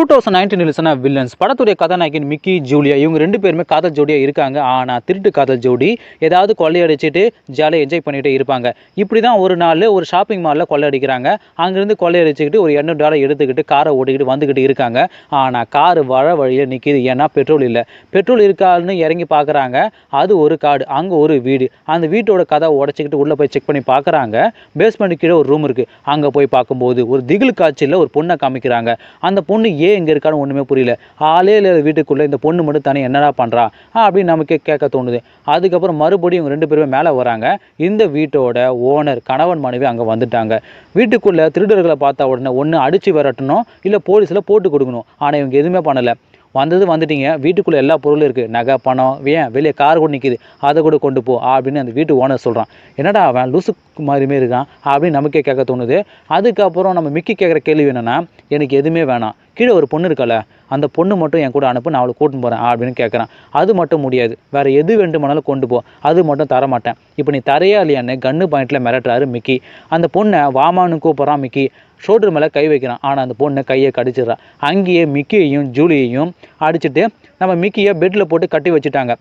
2019 ரிலீஸான villains படத்துடைய கதாநாயகன் Mickey Julia இவங்க ரெண்டு பேருமே காதல் ஜோடியாக இருக்காங்க. ஆனால் திருட்டு காதல் ஜோடி ஏதாவது கொள்ளையடிச்சிட்டு ஜாலியாக என்ஜாய் பண்ணிகிட்டே இருப்பாங்க. இப்படி தான் ஒரு நாள் ஒரு ஷாப்பிங் மாலில் கொள்ளையடிக்கிறாங்க. அங்கேருந்து கொள்ளையடிச்சிக்கிட்டு ஒரு $800 எடுத்துக்கிட்டு காரை ஓட்டிக்கிட்டு வந்துக்கிட்டு இருக்காங்க. ஆனால் காரு வழியில் நிற்கிது. ஏன்னா பெட்ரோல் இல்லை. பெட்ரோல் இருக்கான்னு இறங்கி பார்க்குறாங்க. அது ஒரு காடு, அங்கே ஒரு வீடு. அந்த வீட்டோட கதை உடச்சிக்கிட்டு உள்ளே போய் செக் பண்ணி பார்க்குறாங்க. பேஸ்மெண்ட் கீழே ஒரு ரூம் இருக்குது. அங்கே போய் பார்க்கும்போது ஒரு திகில் காட்சியில் ஒரு பொண்ணை காமிக்கிறாங்க. அந்த பொண்ணு ஏன் இங்கே இருக்கான்னு ஒன்றுமே புரியல. ஆளே இல்லை வீட்டுக்குள்ளே, இந்த பொண்ணு மட்டும் தானே என்னடா பண்ணுறா அப்படின்னு நமக்கு கேட்க தோணுது. அதுக்கப்புறம் மறுபடியும் இவங்க ரெண்டு பேருமே மேலே வராங்க. இந்த வீட்டோட ஓனர் கணவன் மனைவி அங்கே வந்துட்டாங்க. வீட்டுக்குள்ளே திருடர்களை பார்த்தா உடனே ஒன்று அடித்து விரட்டணும், இல்லை போலீஸில் போட்டு கொடுக்கணும். ஆனால் இவங்க எதுவுமே பண்ணலை. வந்துட்டீங்க, வீட்டுக்குள்ளே எல்லா பொருளும் இருக்குது, நகை பணம், ஏன் வெளியே கார் கூட நிற்கிது, அதை கூட கொண்டு போ அப்படின்னு அந்த வீட்டு ஓனர் சொல்கிறான். என்னடா அவன் லூசு மாதிரியுமே இருக்கான் அப்படின்னு நமக்கே கேட்க தோணுது. அதுக்கப்புறம் நம்ம மிக்கி கேட்குற கேள்வி என்னென்னா, எனக்கு எதுவுமே வேணாம், கீழே ஒரு பொண்ணு இருக்கல, அந்த பொண்ணு மட்டும் என் கூட அனுப்பு, நான் அவளை கூட்டின்னு போகிறேன் அப்படின்னு கேட்குறான். அது மட்டும் முடியாது, வேறு எது வேண்டுமானாலும் கொண்டு போ, அது மட்டும் தரமாட்டேன். இப்போ நீ தரையா இல்லையான்னு கன்னு பாயிண்டில் மிரட்டுறாரு மிக்கி. அந்த பொண்ணை வாமான்னு கூப்பிட்றான் மிக்கி. ஷோல்டர் மேலே கை வைக்கிறான். ஆனால் அந்த பொண்ணை கையை கடிச்சிடறான். அங்கேயே மிக்கியையும் ஜூலியையும் அடிச்சுட்டு நம்ம மிக்கியை பெட்டில் போட்டு கட்டி வச்சுட்டாங்க.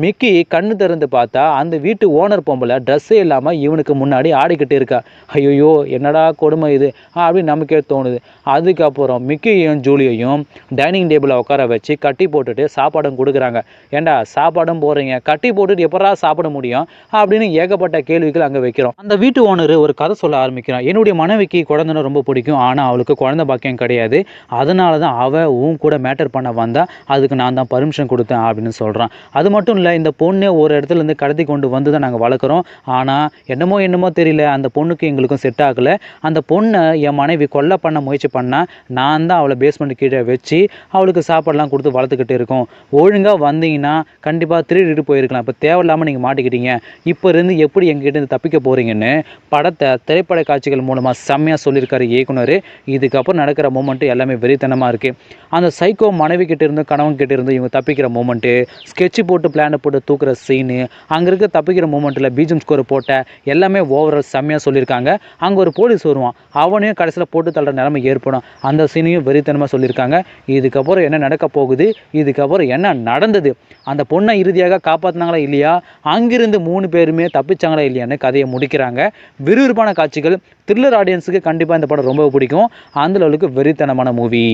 மிக்கி கண்ணு திறந்து பார்த்தா அந்த வீட்டு ஓனர் பொம்பளை ட்ரெஸ்ஸே இல்லாமல் இவனுக்கு முன்னாடி ஆடிக்கிட்டு இருக்கா. ஐயோ என்னடா கொடுமை இது அப்படின்னு நமக்கே தோணுது. அதுக்கப்புறம் மிக்கியையும் ஜூலியையும் டைனிங் டேபிளை உட்கார வச்சு கட்டி போட்டுட்டு சாப்பாடும் கொடுக்குறாங்க. ஏண்டா சாப்பாடும் போடுறீங்க, கட்டி போட்டுட்டு எப்படா சாப்பிட முடியும் அப்படின்னு ஏகப்பட்ட கேள்விகள் அங்கே வைக்கிறோம். அந்த வீட்டு ஓனர் ஒரு கதை சொல்ல ஆரம்பிக்கிறான். என்னுடைய மனைவிக்கு குழந்தைன்னு ரொம்ப பிடிக்கும், ஆனால் அவளுக்கு குழந்தை பாக்கியம் கிடையாது. அதனால தான் அவள் உன் கூட மேட்டர் பண்ண வந்தா, அதுக்கு நான் தான் பர்மிஷன் கொடுத்தேன் அப்படின்னு சொல்கிறான். அது மட்டும் இல்லை, இந்த பொண்ணை ஒரு இடத்துலேருந்து கடத்தி கொண்டு வந்து தான் நாங்கள் வளர்க்குறோம். ஆனால் என்னமோ தெரியல, அந்த பொண்ணுக்கு எங்களுக்கும் செட் ஆகலை. அந்த பொண்ணை என் மனைவி கொலை பண்ண முயற்சி பண்ணால் நான் தான் அவளை பேஸ்மெண்ட் கீழே வச்சு அவளுக்கு சாப்பாடெலாம் கொடுத்து வளர்த்துக்கிட்டு இருக்கோம். ஒழுங்காக வந்தீங்கன்னா கண்டிப்பாக திருடிட்டு போயிருக்கலாம். இப்போ தேவையில்லாமல் நீங்கள் மாட்டிக்கிட்டீங்க. இப்போ இருந்து எப்படி எங்ககிட்ட தப்பிக்க போகிறீங்கன்னு படத்தை திரைப்பட காட்சிகள் மூலமாக செம்மையாக சொல்லியிருக்காரு இயக்குனர். இதுக்கப்புறம் நடக்கிற மூமெண்ட்டு எல்லாமே வெறித்தனமாக இருக்குது. அந்த சைக்கோ மனைவி கிட்டே இருந்து கணவன் கிட்டே இருந்து இவங்க தப்பிக்கிற மூமெண்ட்டு, ஸ்கெட்சு போட்டு பிளானை போட்டு தூக்குற சீனு, அங்கே இருக்க தப்பிக்கிற மூமெண்ட்டில் பிஜிஎம் ஸ்கோர் போட்ட எல்லாமே ஓவரால் செம்மையாக சொல்லியிருக்காங்க. அங்கே ஒரு போலீஸ் வருவான், அவனையும் கடைசியில் போட்டு தள்ளுற நிலைமை ஏற்படும். அந்த சீனையும் வெறித்தனமாக சொல்லியிருக்காங்க. இதுக்கப்புறம் என்ன நடக்க போகுது, இதுக்கப்புறம் என்ன நடந்தது, அந்த பொண்ணை இறுதியாக காப்பாற்றினாங்களா இல்லையா, அங்கிருந்து 3 பேருமே தப்பிச்சாங்களா இல்லையான்னு கதையை முடிக்கிறாங்க. விறுவிறுப்பான காட்சிகள், த்ரில்லர் ஆடியன்ஸுக்கு கண்டிப்பாக இந்த படம் ரொம்ப பிடிக்கும். அந்த அளவுக்கு வெறித்தனமான மூவி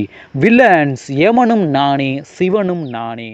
வில்லன்ஸ். யமனும் நானே சிவனும் நானே.